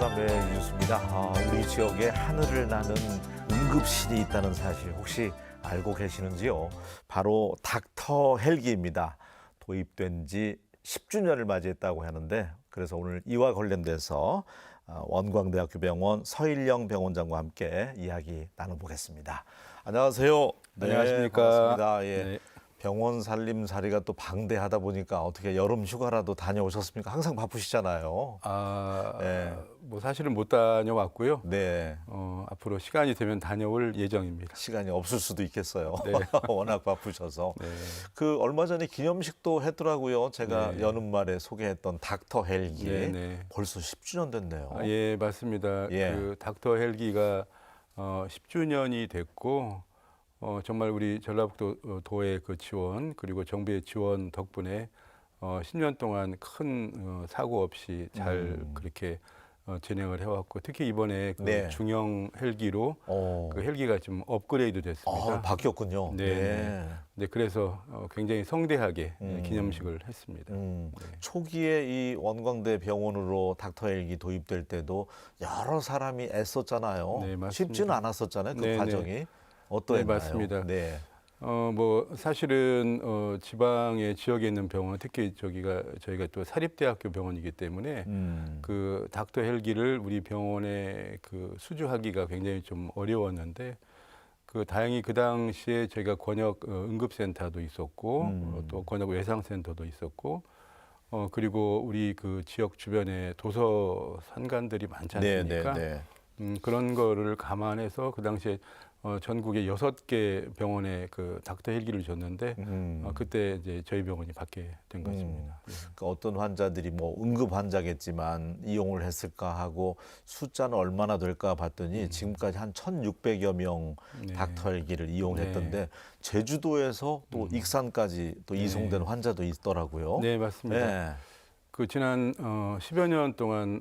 사람의 뉴스입니다. 우리 지역에 하늘을 나는 응급실이 있다는 사실 혹시 알고 계시는지요? 바로 닥터 헬기입니다. 도입된 지 10주년을 맞이했다고 하는데 그래서 오늘 이와 관련돼서 원광대학교 병원 서일영 병원장과 함께 이야기 나눠보겠습니다. 안녕하세요. 네, 안녕하십니까. 반갑습니다. 예. 네. 병원 살림살이가 또 방대하다 보니까 어떻게 여름 휴가라도 다녀오셨습니까? 항상 바쁘시잖아요. 네. 뭐 사실은 못 다녀왔고요. 네. 앞으로 시간이 되면 다녀올 예정입니다. 시간이 없을 수도 있겠어요. 네. 워낙 바쁘셔서. 네. 그 얼마 전에 기념식도 했더라고요. 제가 네. 여는 말에 소개했던 닥터 헬기. 네, 네. 벌써 10주년 됐네요. 예, 맞습니다. 예. 그 닥터 헬기가 10주년이 됐고 정말 우리 전라북도 도의 그 지원 그리고 정부의 지원 덕분에 10년 동안 큰 사고 없이 잘 그렇게 진행을 해왔고 특히 이번에 그 네. 중형 헬기로 그 헬기가 좀 업그레이드 됐습니다. 바뀌었군요. 네. 네, 그래서 굉장히 성대하게 기념식을 했습니다. 초기에 이 원광대 병원으로 닥터 헬기 도입될 때도 여러 사람이 애썼잖아요. 네, 맞습니다. 쉽지는 않았었잖아요. 그 네, 과정이. 네. 어떠했나요? 네, 맞습니다. 네. 뭐 사실은 지방의 지역에 있는 병원, 특히 저희가 또 사립대학교 병원이기 때문에 그 닥터 헬기를 우리 병원에 그 수주하기가 굉장히 좀 어려웠는데 그 다행히 그 당시에 저희가 권역 응급센터도 있었고 또 권역 외상센터도 있었고 그리고 우리 그 지역 주변에 도서 산간들이 많지 않습니까? 네. 그런 거를 감안해서 그 당시에 전국에 6개 병원에 그 닥터 헬기를 줬는데 그때 이제 저희 병원이 받게 된 것입니다. 그러니까 어떤 환자들이 뭐 응급 환자겠지만 이용을 했을까 하고 숫자는 얼마나 될까 봤더니 지금까지 한 1,600여 명 네. 닥터 헬기를 이용했던데 제주도에서 또 익산까지 또 이송된 환자도 있더라고요. 네, 맞습니다. 네. 그 지난 10여 년 동안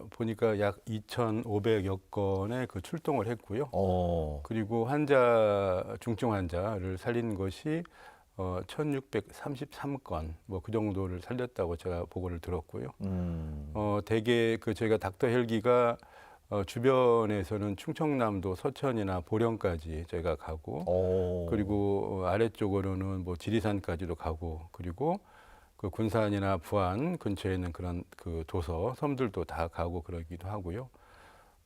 보니까 약 2,500여 건의 그 출동을 했고요. 그리고 중증 환자를 살린 것이 1,633건 뭐 그 정도를 살렸다고 제가 보고를 들었고요. 대개 그 저희가 닥터 헬기가 주변에서는 충청남도 서천이나 보령까지 저희가 가고 그리고 아래쪽으로는 뭐 지리산까지도 가고 그리고 그 군산이나 부안 근처에 있는 그런 그 도서 섬들도 다 가고 그러기도 하고요.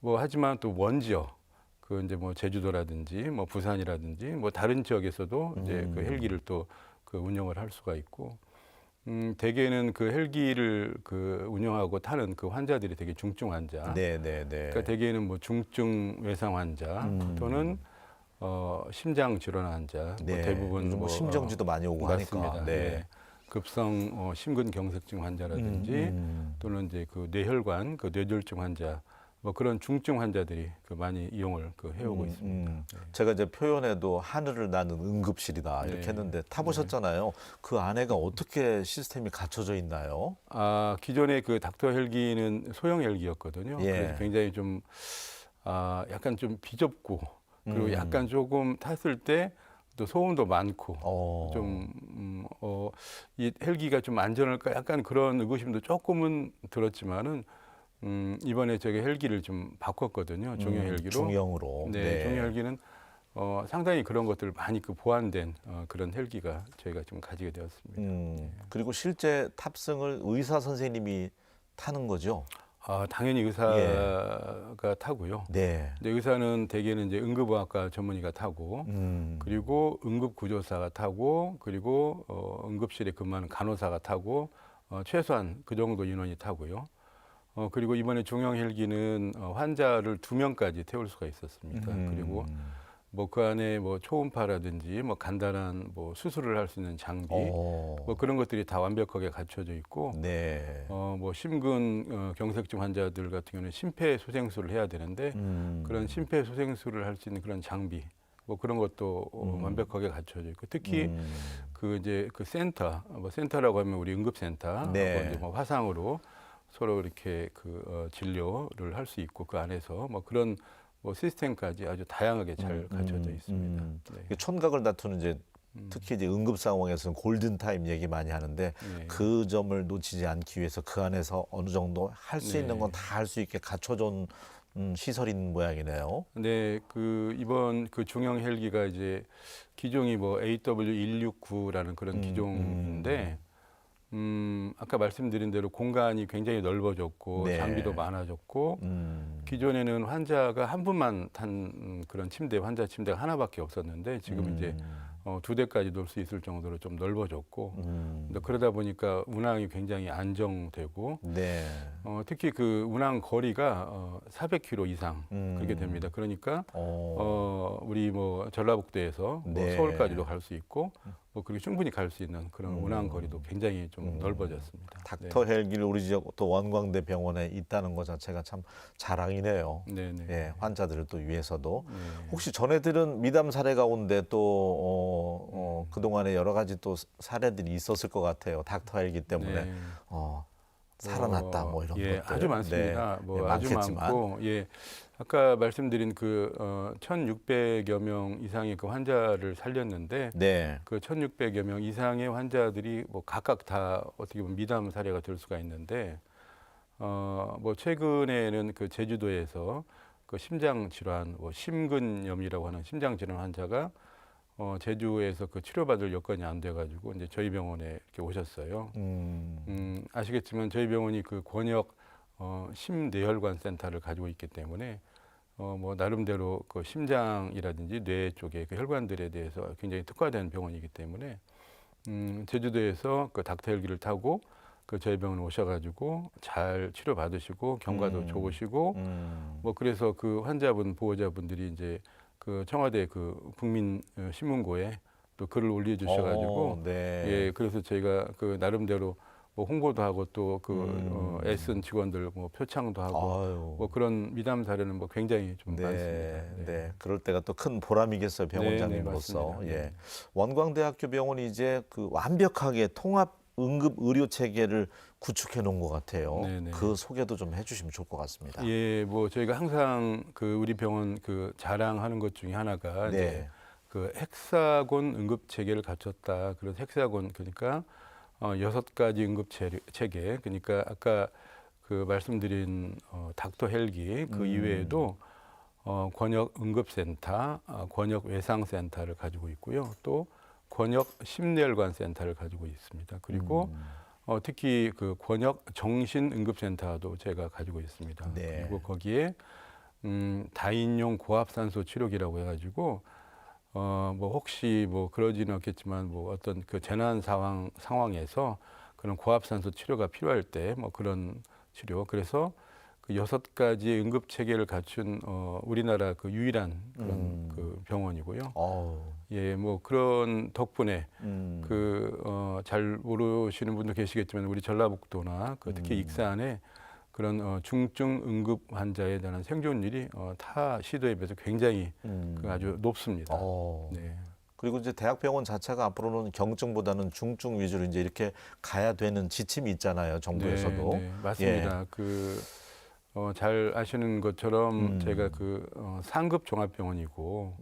뭐 하지만 또 원지역 그 이제 뭐 제주도라든지 뭐 부산이라든지 뭐 다른 지역에서도 이제 그 헬기를 또 그 운영을 할 수가 있고 대개는 그 헬기를 그 운영하고 타는 그 환자들이 되게 중증 환자. 네. 그러니까 대개는 뭐 중증 외상 환자 또는 심장 질환 환자. 네. 뭐 대부분 요즘 뭐 심정지도 많이 오고 맞습니다. 하니까. 네. 급성 심근경색증 환자라든지 또는 이제 그 뇌혈관 그 뇌졸중 환자 뭐 그런 중증 환자들이 그 많이 이용을 그 해오고 있습니다. 네. 제가 이제 표현에도 하늘을 나는 응급실이다 이렇게 네. 했는데 타보셨잖아요. 그 안에가 어떻게 시스템이 갖춰져 있나요? 기존의 그 닥터 헬기는 소형 헬기였거든요. 예. 그래서 굉장히 좀 약간 좀 비좁고 그리고 약간 조금 탔을 때 또 소음도 많고 이 헬기가 좀 안전할까 약간 그런 의구심도 조금은 들었지만은 이번에 저기 헬기를 좀 바꿨거든요. 중형 헬기로. 중형으로. 네, 중형 헬기는 상당히 그런 것들 많이 그 보완된 그런 헬기가 저희가 좀 가지게 되었습니다. 그리고 실제 탑승을 의사 선생님이 타는 거죠? 당연히 의사가 타고요. 네. 근데 의사는 대개는 이제 응급의학과 전문의가 타고, 그리고 응급구조사가 타고, 그리고 응급실에 근무하는 간호사가 타고, 최소한 그 정도 인원이 타고요. 그리고 이번에 중형 헬기는 환자를 2명까지 태울 수가 있었습니다. 그리고 뭐 그 안에 뭐 초음파라든지 뭐 간단한 뭐 수술을 할 수 있는 장비 뭐 그런 것들이 다 완벽하게 갖춰져 있고 네. 뭐 심근 경색증 환자들 같은 경우는 심폐소생술을 해야 되는데 그런 심폐소생술을 할 수 있는 그런 장비 뭐 그런 것도 완벽하게 갖춰져 있고 특히 그 이제 그 센터 뭐 센터라고 하면 우리 응급센터 네. 이제 뭐 화상으로 서로 이렇게 그 진료를 할 수 있고 그 안에서 뭐 그런 뭐 시스템까지 아주 다양하게 잘 갖춰져 있습니다. 네. 총각을 다투는 이제 특히 이제 응급 상황에서는 골든 타임 얘기 많이 하는데 네. 그 점을 놓치지 않기 위해서 그 안에서 어느 정도 할 수 네. 있는 건 다 할 수 있게 갖춰준 시설인 모양이네요. 네, 그 이번 그 중형 헬기가 이제 기종이 뭐 AW169라는 그런 기종인데, 아까 말씀드린 대로 공간이 굉장히 넓어졌고 네. 장비도 많아졌고, 기존에는 환자가 한 분만 탄 그런 침대, 환자 침대가 하나밖에 없었는데 지금 이제 2대까지 놓을 수 있을 정도로 좀 넓어졌고, 근데 그러다 보니까 운항이 굉장히 안정되고, 네. 특히 그 운항 거리가 400km 이상 그렇게 됩니다. 그러니까 우리 뭐 전라북도에서 뭐 네. 서울까지도 갈 수 있고, 뭐 그렇게 충분히 갈 수 있는 그런 운항 거리도 굉장히 좀 넓어졌습니다. 닥터 헬기를 우리 지역 또 원광대 병원에 있다는 것 자체가 참 자랑이네요. 네, 네. 예, 환자들을 또 위해서도. 네. 혹시 전해들은 미담 사례 가운데 또 그동안에 여러 가지 또 사례들이 있었을 것 같아요. 닥터 헬기 때문에 네. 살아났다 뭐 이런 예, 것들. 아주 많습니다. 네. 뭐 예, 아주 많겠지만. 많고, 예, 아까 말씀드린 그 1,600여 명 이상의 그 환자를 살렸는데, 네. 그 1,600여 명 이상의 환자들이 뭐 각각 다 어떻게 보면 미담 사례가 될 수가 있는데, 뭐 최근에는 그 제주도에서 그 심장 질환, 뭐 심근염이라고 하는 심장 질환 환자가 제주에서 그 치료받을 여건이 안 돼가지고 이제 저희 병원에 이렇게 오셨어요. 아시겠지만 저희 병원이 그 권역 심뇌혈관 센터를 가지고 있기 때문에 뭐 나름대로 그 심장이라든지 뇌 쪽의 그 혈관들에 대해서 굉장히 특화된 병원이기 때문에 제주도에서 그 닥터 헬기를 타고 그 저희 병원에 오셔가지고 잘 치료받으시고 경과도 좋으시고 뭐 그래서 그 환자분 보호자분들이 이제 그 청와대 그 국민 신문고에 또 글을 올려주셔가지고 네. 예 그래서 저희가 그 나름대로 뭐 홍보도 하고 또 그 애쓴 직원들 뭐 표창도 하고 아유. 뭐 그런 미담 사례는 뭐 굉장히 좀 네, 많습니다. 네. 그럴 때가 또 큰 보람이겠어요, 병원장님으로서. 네, 맞습니다. 예. 네. 원광대학교 병원이 이제 그 완벽하게 통합 응급 의료 체계를 구축해 놓은 것 같아요. 네, 네. 그 소개도 좀 해주시면 좋을 것 같습니다. 예, 뭐 저희가 항상 그 우리 병원 그 자랑하는 것 중에 하나가 네. 이제 그 헥사곤 응급 체계를 갖췄다. 그런 헥사곤 그러니까 6가지 응급 체계. 그러니까 아까 그 말씀드린 닥터 헬기 그 이외에도 권역 응급센터, 권역 외상센터를 가지고 있고요. 또 권역 심뇌혈관 센터를 가지고 있습니다. 그리고 특히 그 권역 정신응급센터도 제가 가지고 있습니다. 네. 그리고 거기에 다인용 고압산소 치료기라고 해가지고 뭐 혹시 뭐 그러지는 않겠지만 뭐 어떤 그 재난 상황에서 그런 고압산소 치료가 필요할 때 뭐 그런 치료. 그래서 그 6가지 응급 체계를 갖춘 우리나라 그 유일한 그런 그 병원이고요. 예, 뭐 그런 덕분에 잘 모르시는 분도 계시겠지만 우리 전라북도나 그 특히 익산에 그런 중증 응급 환자에 대한 생존율이 타 시도에 비해서 굉장히 그 아주 높습니다. 네. 그리고 이제 대학병원 자체가 앞으로는 경증보다는 중증 위주로 이제 이렇게 가야 되는 지침이 있잖아요, 정부에서도. 네, 네, 맞습니다. 예. 그 잘 아시는 것처럼 제가 그 상급 종합병원이고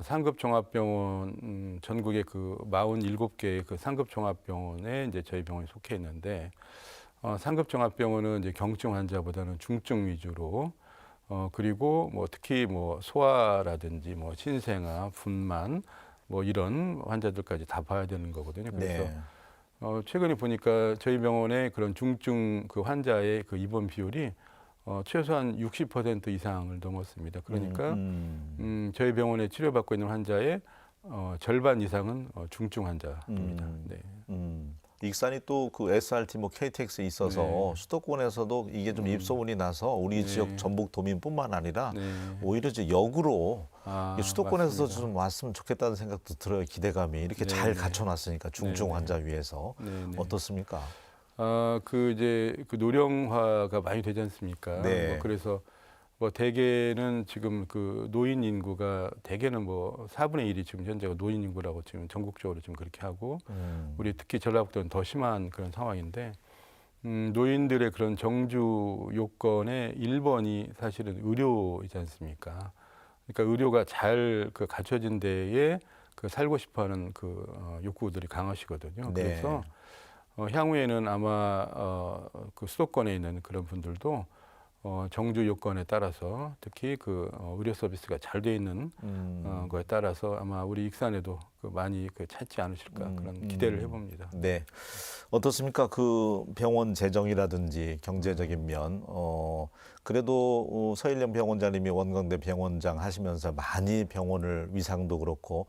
상급 종합병원 전국에 그 47개의 그 상급 종합병원에 이제 저희 병원이 속해 있는데 상급 종합병원은 이제 경증 환자보다는 중증 위주로 그리고 뭐 특히 뭐 소아라든지 뭐 신생아, 분만 뭐 이런 환자들까지 다 봐야 되는 거거든요. 그래서 네. 최근에 보니까 저희 병원의 그런 중증 그 환자의 그 입원 비율이 최소한 60% 이상을 넘었습니다. 그러니까 저희 병원에 치료받고 있는 환자의 절반 이상은 중증 환자입니다. 네. 익산이 또 그 SRT 뭐 KTX에 있어서 네. 수도권에서도 이게 좀 입소문이 나서 우리 네. 지역 전북 도민뿐만 아니라 네. 오히려 이제 역으로 이 수도권에서 맞습니다. 좀 왔으면 좋겠다는 생각도 들어요. 기대감이 이렇게 네, 잘 네. 갖춰놨으니까 중증 네, 네. 환자 위해서 네, 네. 어떻습니까? 그 이제 그 노령화가 많이 되지 않습니까? 네. 뭐 그래서 뭐 대개는 지금 그 노인 인구가 대개는 뭐 4분의 1이 지금 현재가 노인 인구라고 지금 전국적으로 지금 그렇게 하고 우리 특히 전라북도는 더 심한 그런 상황인데 노인들의 그런 정주 요건의 1번이 사실은 의료이지 않습니까? 그러니까 의료가 잘 그 갖춰진 데에 그 그 살고 싶어하는 그 욕구들이 강하시거든요. 네. 그래서 향후에는 아마 그 수도권에 있는 그런 분들도 정주 요건에 따라서 특히 그 의료 서비스가 잘 돼 있는 거에 따라서 아마 우리 익산에도 그 많이 그 찾지 않으실까 그런 기대를 해봅니다. 네. 어떻습니까? 그 병원 재정이라든지 경제적인 면, 그래도 서일령 병원장님이 원광대 병원장 하시면서 많이 병원을 위상도 그렇고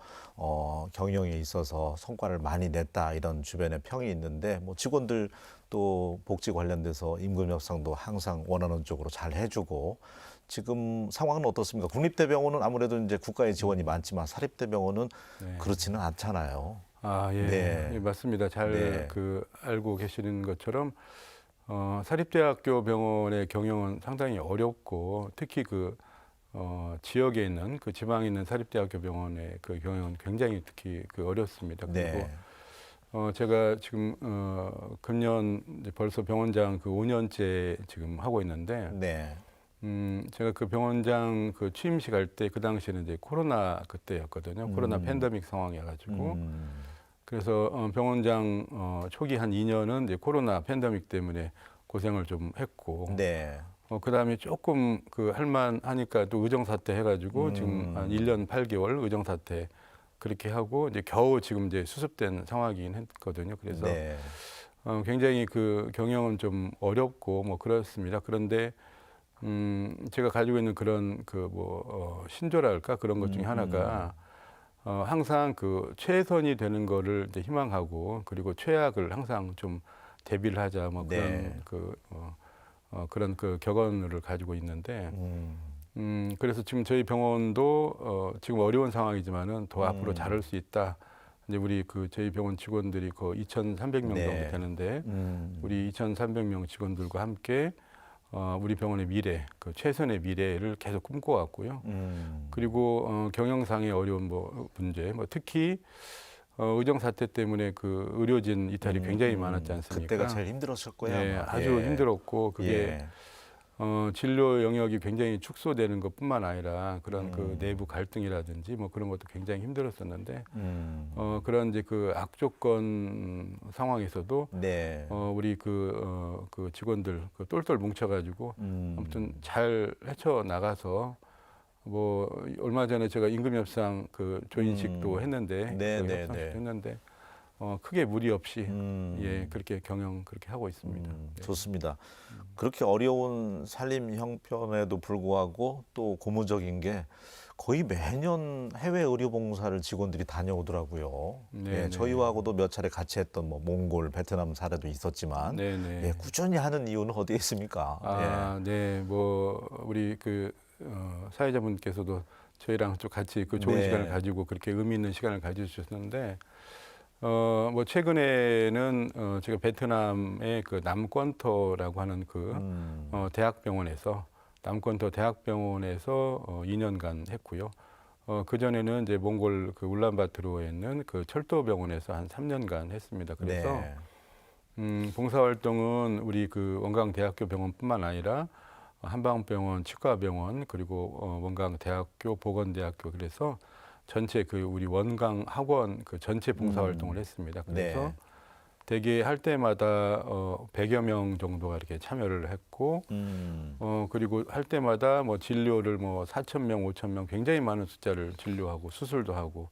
경영에 있어서 성과를 많이 냈다 이런 주변의 평이 있는데 뭐 직원들 또 복지 관련돼서 임금 협상도 항상 원하는 쪽으로 잘 해주고 지금 상황은 어떻습니까? 국립대병원은 아무래도 이제 국가의 지원이 많지만 사립대병원은 네. 그렇지는 않잖아요. 아, 예. 네. 예, 맞습니다. 잘 네. 그 알고 계시는 것처럼 사립대학교 병원의 경영은 상당히 어렵고 특히 그 지역에 있는 그 지방에 있는 사립대학교 병원의 그 경영은 굉장히 특히 그 어렵습니다. 그리고 네. 제가 지금 금년 이제 벌써 병원장 그 5년째 지금 하고 있는데 네. 제가 그 병원장 그 취임식 할 때 그 당시에는 이제 코로나 그때였거든요. 코로나 팬데믹 상황이어가지고 그래서 병원장 초기 한 2년은 이제 코로나 팬데믹 때문에 고생을 좀 했고 네. 그다음에 조금 그 할만하니까 또 의정사태 해가지고 지금 한 1년 8개월 의정사태 그렇게 하고 이제 겨우 지금 이제 수습된 상황이긴 했거든요. 그래서 네. 굉장히 그 경영은 좀 어렵고 뭐 그렇습니다. 그런데 제가 가지고 있는 그런 그 뭐 신조랄까 그런 것 중에 하나가 항상 그 최선이 되는 거를 이제 희망하고 그리고 최악을 항상 좀 대비를 하자 뭐 그런 네. 그런 그 격언을 가지고 있는데 그래서 지금 저희 병원도 지금 어려운 상황이지만은 더 앞으로 잘할 수 있다. 이제 우리 그 저희 병원 직원들이 그 2,300명 네. 정도 되는데 우리 2,300명 직원들과 함께 우리 병원의 미래, 그 최선의 미래를 계속 꿈꿔왔고요. 그리고 경영상의 어려운 뭐 문제, 뭐 특히 의정 사태 때문에 그 의료진 이탈이 굉장히 많았지 않습니까? 그때가 제일 힘들었을 거예요. 네, 아마. 아주 예. 힘들었고 그게 예. 진료 영역이 굉장히 축소되는 것뿐만 아니라 그런 그 내부 갈등이라든지 뭐 그런 것도 굉장히 힘들었었는데 그런 이제 그 악조건 상황에서도 네. 우리 그 직원들 그 똘똘 뭉쳐가지고 아무튼 잘 헤쳐 나가서 뭐 얼마 전에 제가 임금 협상 그 조인식도 했는데 네, 그 네, 협상식도 네. 했는데 크게 무리 없이 예 그렇게 경영 그렇게 하고 있습니다. 네. 좋습니다. 그렇게 어려운 살림 형편에도 불구하고 또 고무적인 게 거의 매년 해외 의료 봉사를 직원들이 다녀오더라고요. 네, 예, 네. 저희하고도 몇 차례 같이 했던 뭐 몽골, 베트남 사례도 있었지만 네, 네. 예, 꾸준히 하는 이유는 어디에 있습니까? 아, 네, 뭐 우리 그 사회자분께서도 저희랑 좀 같이 그 좋은 네. 시간을 가지고 그렇게 의미 있는 시간을 가져주셨는데 뭐 최근에는 제가 베트남의 그 남권터라고 하는 그 대학병원에서 남권터 대학병원에서 2년간 했고요. 그 전에는 이제 몽골 그 울란바토르에 있는 그 철도병원에서 한 3년간 했습니다. 그래서 네. 봉사활동은 우리 그 원광대학교 병원뿐만 아니라 한방병원, 치과병원 그리고 원광대학교, 보건대학교 그래서 전체 그 우리 원광 학원 그 전체 봉사활동을 했습니다. 그래서 네. 대개 할 때마다 100여 명 정도가 이렇게 참여를 했고 그리고 할 때마다 뭐 진료를 뭐 4,000명, 5,000명 굉장히 많은 숫자를 진료하고 수술도 하고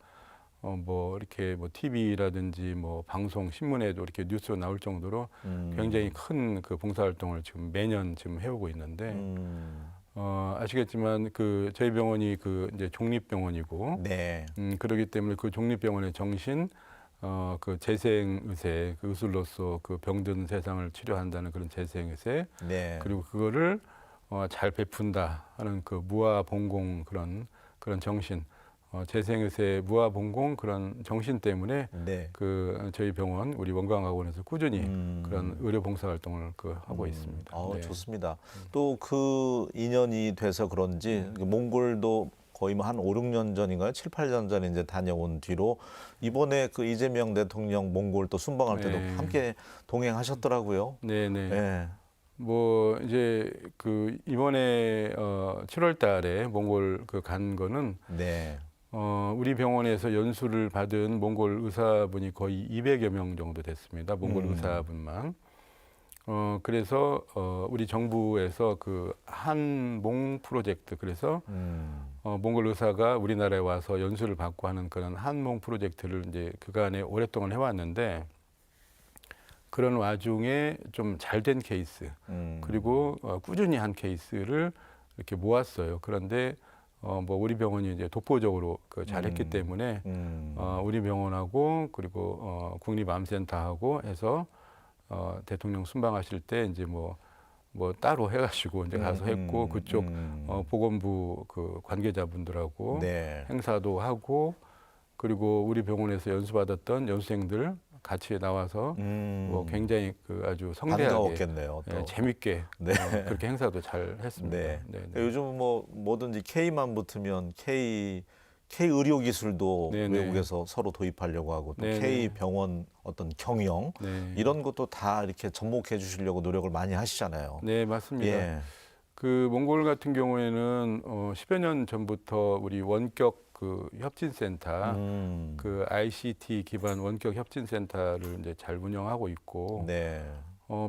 뭐 이렇게 뭐 TV라든지 뭐 방송 신문에도 이렇게 뉴스로 나올 정도로 굉장히 큰 그 봉사활동을 지금 매년 지금 해오고 있는데 아시겠지만 그 저희 병원이 그 이제 종립병원이고 네. 그렇기 때문에 그 종립병원의 정신 그 재생의세 그 의술로서 그 병든 세상을 치료한다는 그런 재생의세 네. 그리고 그거를 잘 베푼다 하는 그 무아봉공 그런 정신 재생의세 무아봉공 그런 정신 때문에 네. 그 저희 병원 우리 원광학원에서 꾸준히 그런 의료 봉사 활동을 그 하고 있습니다. 네. 좋습니다. 또 그 인연이 돼서 그런지 몽골도 거의 뭐 한 5, 6년 전인가요? 7, 8년 전에 이제 다녀온 뒤로 이번에 그 이재명 대통령 몽골 또 순방할 때도 네. 함께 동행하셨더라고요. 네네. 네. 뭐 이제 그 이번에 7월 달에 몽골 그 간 거는 네. 우리 병원에서 연수를 받은 몽골 의사분이 거의 200여 명 정도 됐습니다. 몽골 의사분만. 그래서 우리 정부에서 그 한몽 프로젝트, 그래서 몽골 의사가 우리나라에 와서 연수를 받고 하는 그런 한몽 프로젝트를 이제 그간에 오랫동안 해왔는데, 그런 와중에 좀 잘된 케이스, 그리고 꾸준히 한 케이스를 이렇게 모았어요. 그런데 뭐 우리 병원이 이제 독보적으로 잘했기 때문에 우리 병원하고 그리고 국립암센터하고 해서 대통령 순방하실 때 이제 뭐 따로 해가지고 이제 가서 했고, 그쪽 보건부 그 관계자분들하고 네. 행사도 하고, 그리고 우리 병원에서 연수받았던 연수생들 같이 나와서 뭐 굉장히 그 아주 성대하게 반가웠겠네요. 또. 재밌게 네. 그렇게 행사도 잘 했습니다. 네. 네, 네. 그러니까 요즘 뭐 뭐든지 K만 붙으면 K 의료 기술도 네, 네. 외국에서 서로 도입하려고 하고 또 네, K 네. 병원 어떤 경영 네. 이런 것도 다 이렇게 접목해 주시려고 노력을 많이 하시잖아요. 네, 맞습니다. 예. 그 몽골 같은 경우에는 10여 년 전부터 우리 원격 그 협진센터, 그 ICT 기반 원격 협진센터를 이제 잘 운영하고 있고, 네.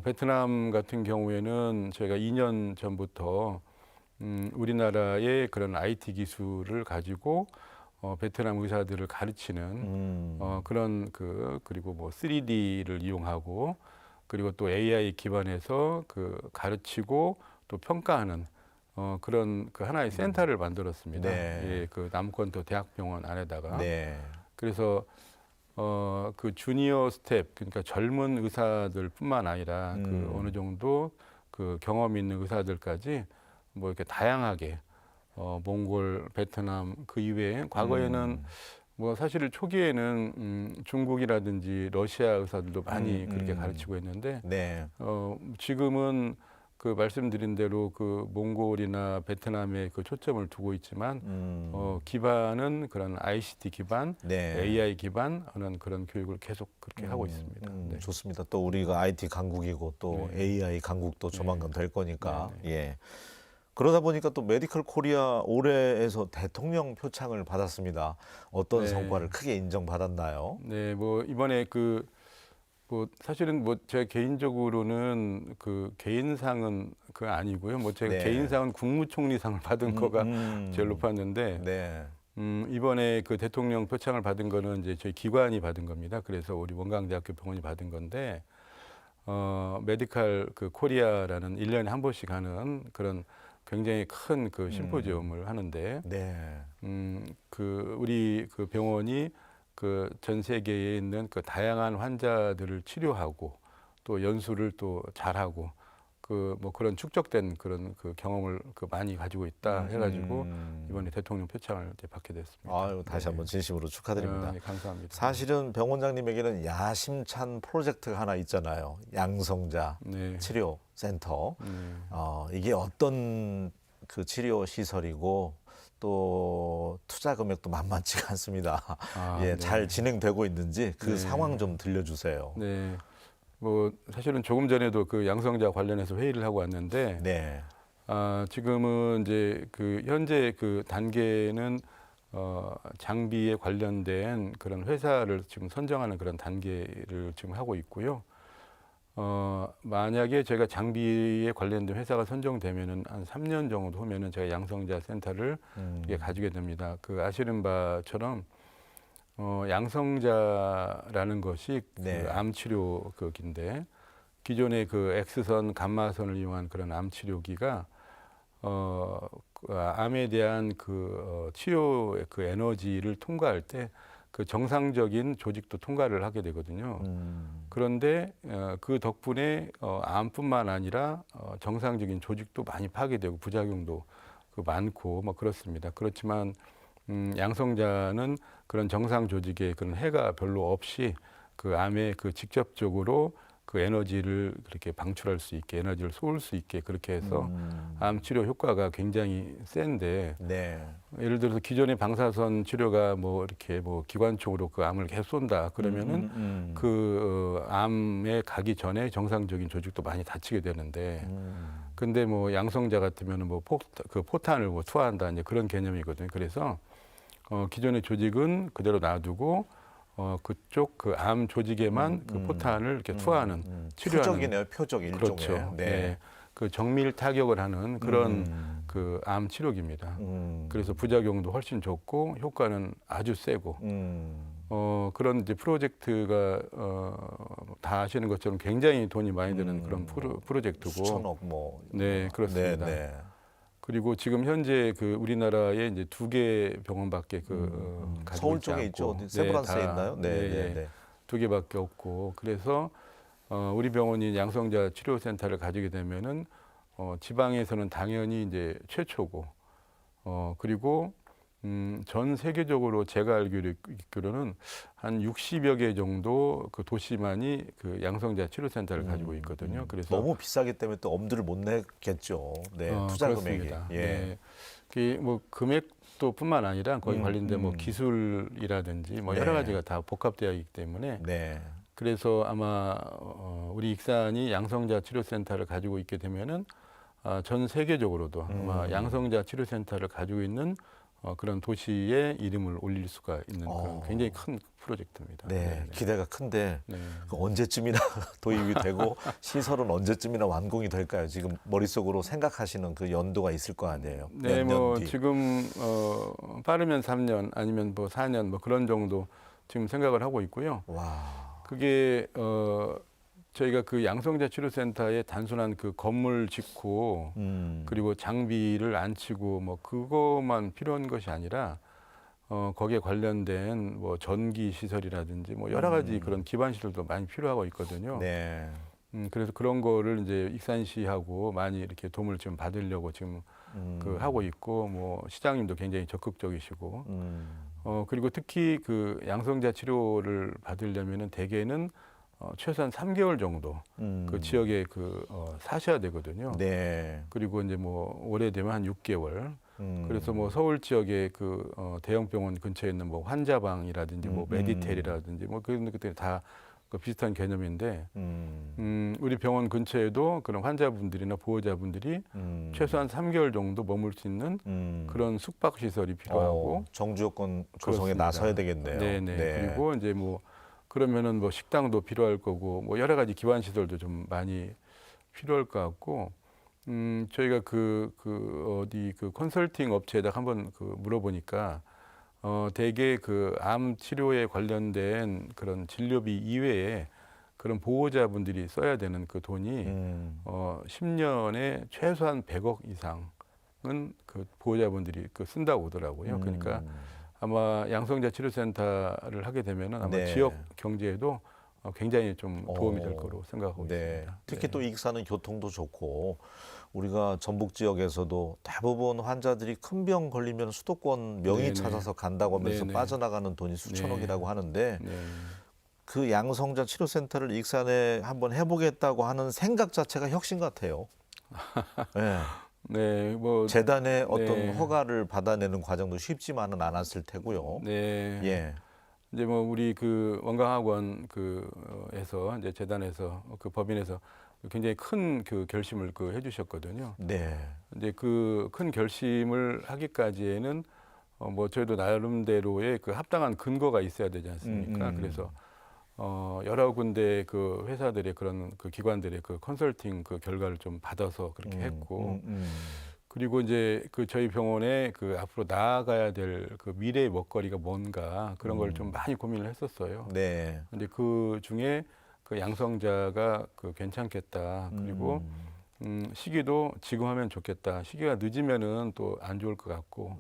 베트남 같은 경우에는 저희가 2년 전부터 우리나라의 그런 IT 기술을 가지고 베트남 의사들을 가르치는 그런 그리고 뭐 3D를 이용하고, 그리고 또 AI 기반에서 그 가르치고 또 평가하는 그런 그 하나의 센터를 만들었습니다. 네. 예, 그 남권도 대학병원 안에다가. 네. 그래서 그 주니어 스텝, 그러니까 젊은 의사들뿐만 아니라 그 어느 정도 그 경험 있는 의사들까지 뭐 이렇게 다양하게 몽골, 베트남 그 이외에 과거에는 뭐 사실 초기에는 중국이라든지 러시아 의사들도 많이 그렇게 가르치고 있는데, 네. 지금은 그 말씀드린 대로 그 몽골이나 베트남에 그 초점을 두고 있지만 기반은 그런 ICT 기반, 네. AI 기반하는 그런 교육을 계속 그렇게 하고 있습니다. 네. 좋습니다. 또 우리가 IT 강국이고 또 네. AI 강국도 조만간 될 거니까. 네, 예. 그러다 보니까 또 메디컬 코리아 올해에서 대통령 표창을 받았습니다. 어떤 네. 성과를 크게 인정받았나요? 네, 뭐 이번에 뭐 사실은 뭐 제가 개인적으로는 그 개인상은 그 아니고요. 뭐 제가 네. 개인상은 국무총리상을 받은 거가 제일 높았는데, 네. 이번에 그 대통령 표창을 받은 거는 이제 저희 기관이 받은 겁니다. 그래서 우리 원광대학교 병원이 받은 건데, 메디컬 그 코리아라는 1년에 한 번씩 하는 그런 굉장히 큰 그 심포지엄을 하는데, 네. 그 우리 그 병원이 그 전 세계에 있는 그 다양한 환자들을 치료하고 또 연수를 또 잘하고 그 뭐 그런 축적된 그런 그 경험을 그 많이 가지고 있다 해가지고 이번에 대통령 표창을 이제 받게 됐습니다. 아유, 다시 한번 진심으로 축하드립니다. 네, 감사합니다. 사실은 병원장님에게는 야심찬 프로젝트가 하나 있잖아요. 양성자 네. 치료 센터. 이게 어떤 그 치료 시설이고 또 투자 금액도 만만치가 않습니다. 예, 네. 잘 진행되고 있는지 그 네. 상황 좀 들려주세요. 네. 뭐 사실은 조금 전에도 그 양성자 관련해서 회의를 하고 왔는데, 네. 지금은 이제 그 현재 그 단계는 장비에 관련된 그런 회사를 지금 선정하는 그런 단계를 지금 하고 있고요. 만약에 제가 장비에 관련된 회사가 선정되면은 한 3년 정도 후면은 제가 양성자 센터를 이게 가지게 됩니다. 그 아시는 바처럼 양성자라는 것이 네. 그 암 치료기인데, 기존의 그 X선, 감마선을 이용한 그런 암 치료기가 암에 대한 그 치료의 그 에너지를 통과할 때 그 정상적인 조직도 통과를 하게 되거든요. 그런데 그 덕분에 암뿐만 아니라 정상적인 조직도 많이 파괴되고 부작용도 그 많고 뭐 그렇습니다. 그렇지만 양성자는 그런 정상 조직에 그런 해가 별로 없이 그 암에 그 직접적으로 그 에너지를 그렇게 방출할 수 있게, 에너지를 쏠 수 있게 그렇게 해서 암 치료 효과가 굉장히 센데, 네. 예를 들어서 기존의 방사선 치료가 뭐 이렇게 뭐 기관총으로 그 암을 계속 쏜다 그러면은 그 암에 가기 전에 정상적인 조직도 많이 다치게 되는데, 근데 뭐 양성자 같으면은 뭐 포탄을 뭐 투하한다 이제 그런 개념이거든요. 그래서 기존의 조직은 그대로 놔두고 그쪽 그 암 조직에만 그 포탄을 이렇게 투하하는 치료하는 표적이네요. 표적 일종의. 그렇죠. 네. 네. 그 정밀 타격을 하는 그런 그 암 치료기입니다. 그래서 부작용도 훨씬 적고 효과는 아주 세고 그런 이제 프로젝트가 다 아시는 것처럼 굉장히 돈이 많이 드는 그런 프로젝트고 수천억 뭐. 네, 그렇습니다. 네, 네. 그리고 지금 현재 그 우리나라에 이제 2개 병원밖에 가지고 서울 있지 쪽에 않고, 있죠. 어디 세브란스에 다, 있나요? 네, 예, 네, 예. 네. 2개밖에 없고 그래서 우리 병원이 양성자 치료센터를 가지게 되면은 지방에서는 당연히 이제 최초고 그리고 전 세계적으로 제가 알기로는 한 60여 개 정도 그 도시만이 그 양성자 치료센터를 가지고 있거든요. 그래서 너무 비싸기 때문에 또 엄두를 못 내겠죠. 네, 투자 금액이. 그렇습니다. 예. 네. 뭐 금액도뿐만 아니라 거기 관련된 뭐 기술이라든지 뭐 여러 네. 가지가 다 복합되어 있기 때문에 네. 그래서 아마 우리 익산이 양성자 치료센터를 가지고 있게 되면은 전 세계적으로도 아마 양성자 치료센터를 가지고 있는 그런 도시의 이름을 올릴 수가 있는 그런 굉장히 큰 프로젝트입니다. 네, 네, 네. 기대가 큰데 네. 그 언제쯤이나 도입이 되고 시설은 언제쯤이나 완공이 될까요? 지금 머릿속으로 생각하시는 그 연도가 있을 거 아니에요. 네, 몇 뭐 년 뒤. 지금 빠르면 3년 아니면 뭐 4년 뭐 그런 정도 지금 생각을 하고 있고요. 와. 그게 저희가 그 양성자 치료센터에 단순한 그 건물 짓고 그리고 장비를 안치고 뭐 그것만 필요한 것이 아니라 거기에 관련된 뭐 전기 시설이라든지 뭐 여러 가지 그런 기반 시설도 많이 필요하고 있거든요. 네. 그래서 그런 거를 이제 익산시하고 많이 이렇게 도움을 지금 받으려고 지금 그 하고 있고 뭐 시장님도 굉장히 적극적이시고 그리고 특히 그 양성자 치료를 받으려면은 대개는 최소한 3개월 정도 그 지역에 사셔야 되거든요. 네. 그리고 이제 뭐 오래되면 한 6개월. 그래서 뭐 서울 지역의 대형 병원 근처에 있는 뭐 환자방이라든지 뭐 메디텔이라든지 뭐 그런 것들이 다 그 비슷한 개념인데 우리 병원 근처에도 그런 환자분들이나 보호자분들이 최소한 3개월 정도 머물 수 있는 그런 숙박 시설이 필요하고 정주 요건 조성에 그렇습니다. 나서야 되겠네요. 네네. 네. 그리고 이제 뭐 그러면은 뭐 식당도 필요할 거고 뭐 여러 가지 기반 시설도 좀 많이 필요할 것 같고 저희가 어디 컨설팅 업체에다 한번 물어보니까 대개 암 치료에 관련된 그런 진료비 이외에 그런 보호자분들이 써야 되는 그 돈이 10년에 최소한 100억 이상은 그 보호자분들이 쓴다고 오더라고요. 그러니까 아마 양성자 치료센터를 하게 되면은 아마 네. 지역 경제에도 굉장히 좀 도움이 될 거로 생각하고 네. 있습니다. 특히 네. 또 익산은 교통도 좋고 우리가 전북 지역에서도 대부분 환자들이 큰 병 걸리면 수도권 명의 네네. 찾아서 간다고 하면서 네네. 빠져나가는 돈이 수천억이라고 하는데 네. 그 양성자 치료센터를 익산에 한번 해보겠다고 하는 생각 자체가 혁신 같아요. 네. 네, 뭐 재단의 어떤 네. 허가를 받아내는 과정도 쉽지만은 않았을 테고요. 네. 예. 이제 뭐 우리 원광학원 에서 이제 재단에서 법인에서 굉장히 큰 결심을 해주셨거든요. 네. 이제 큰 결심을 하기까지에는 뭐 저희도 나름대로의 합당한 근거가 있어야 되지 않습니까? 그래서 여러 군데 회사들의 그런 기관들의 컨설팅 결과를 좀 받아서 그렇게 했고 그리고 이제 저희 병원에 앞으로 나아가야 될 미래의 먹거리가 뭔가 그런 걸 좀 많이 고민을 했었어요. 네. 근데 그 중에 양성자가 괜찮겠다. 그리고 시기도 지금 하면 좋겠다. 시기가 늦으면은 또 안 좋을 것 같고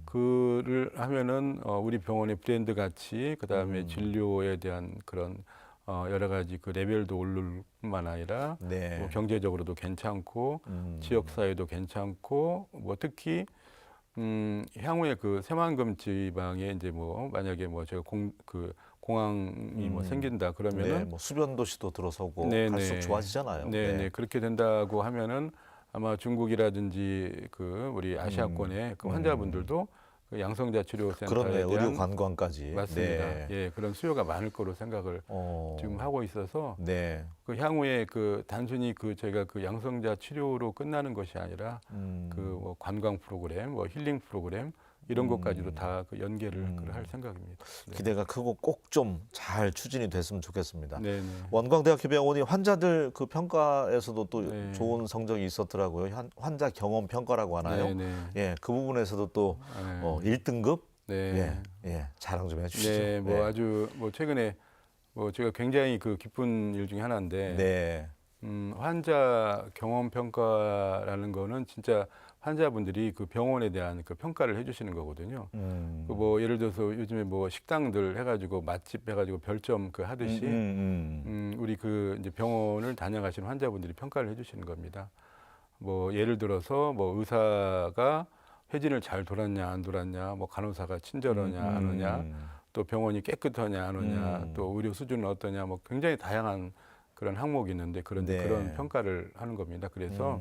그를 하면은 우리 병원의 브랜드 가치 그다음에 진료에 대한 그런 여러 가지 레벨도 오를 뿐만 아니라 네. 뭐 경제적으로도 괜찮고 지역 사회도 괜찮고 뭐 특히 향후에 새만금 지방에 이제 뭐 만약에 뭐 제가 공항이 뭐 생긴다 그러면은 네, 뭐 수변 도시도 들어서고 네네. 갈수록 좋아지잖아요. 네네. 네. 그렇게 된다고 하면은 아마 중국이라든지 우리 아시아권의 환자분들도 양성자 치료센터에 그러네. 대한 의료 관광까지. 맞습니다. 네. 예, 그런 수요가 많을 거로 생각을 지금 하고 있어서 네. 향후에 단순히 저희가 양성자 치료로 끝나는 것이 아니라 뭐 관광 프로그램, 뭐 힐링 프로그램 이런 것까지도 다 그 연계를 할 생각입니다. 네. 기대가 크고 꼭 좀 잘 추진이 됐으면 좋겠습니다. 네네. 원광대학교 병원이 환자들 그 평가에서도 또 네. 좋은 성적이 있었더라고요. 환자 경험 평가라고 하나요? 네네. 예, 그 부분에서도 또 네. 1등급 네. 자랑 좀 해주시죠. 네, 뭐 아주 뭐 최근에 뭐 제가 굉장히 그 기쁜 일 중에 하나인데 네. 환자 경험 평가라는 거는 진짜 환자분들이 그 병원에 대한 그 평가를 해주시는 거거든요. 그 뭐 예를 들어서 요즘에 뭐 식당들 해가지고 맛집 해가지고 별점 그 하듯이 우리 그 이제 병원을 다녀가시는 환자분들이 평가를 해주시는 겁니다. 뭐 예를 들어서 뭐 의사가 회진을 잘 돌았냐 안 돌았냐, 뭐 간호사가 친절하냐 안 하냐, 또 병원이 깨끗하냐 안 하냐, 또 의료 수준은 어떠냐, 뭐 굉장히 다양한 그런 항목이 있는데 그런 네. 그런 평가를 하는 겁니다. 그래서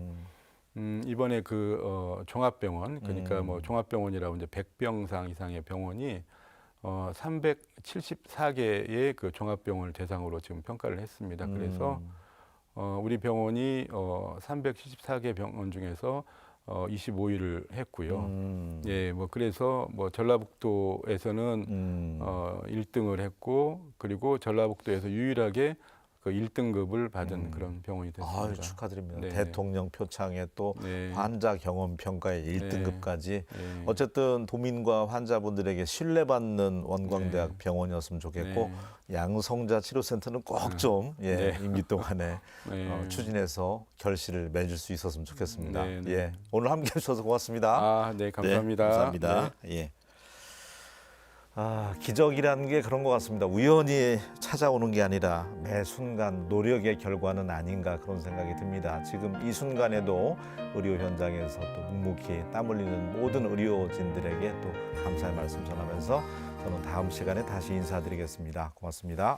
이번에 그 종합병원, 그러니까 뭐 종합병원이라고 이제 100병상 이상의 병원이 374개의 그 종합병원을 대상으로 지금 평가를 했습니다. 그래서 우리 병원이 374개 병원 중에서 25위를 했고요. 예, 뭐 그래서 뭐 전라북도에서는 1등을 했고, 그리고 전라북도에서 유일하게 그 1등급을 받은 그런 병원이 됐습니다. 아유, 축하드립니다. 네. 대통령 표창에 또 네. 환자 경험 평가에 1등급까지 네. 어쨌든 도민과 환자분들에게 신뢰받는 원광대학 네. 병원이었으면 좋겠고 네. 양성자 치료센터는 꼭 좀 네. 임기 동안에 네. 추진해서 결실을 맺을 수 있었으면 좋겠습니다. 네, 네. 예, 오늘 함께 해주셔서 고맙습니다. 아, 네, 감사합니다. 네, 감사합니다. 예. 기적이라는 게 그런 것 같습니다. 우연히 찾아오는 게 아니라 매 순간 노력의 결과는 아닌가 그런 생각이 듭니다. 지금 이 순간에도 의료 현장에서 또 묵묵히 땀 흘리는 모든 의료진들에게 또 감사의 말씀 전하면서 저는 다음 시간에 다시 인사드리겠습니다. 고맙습니다.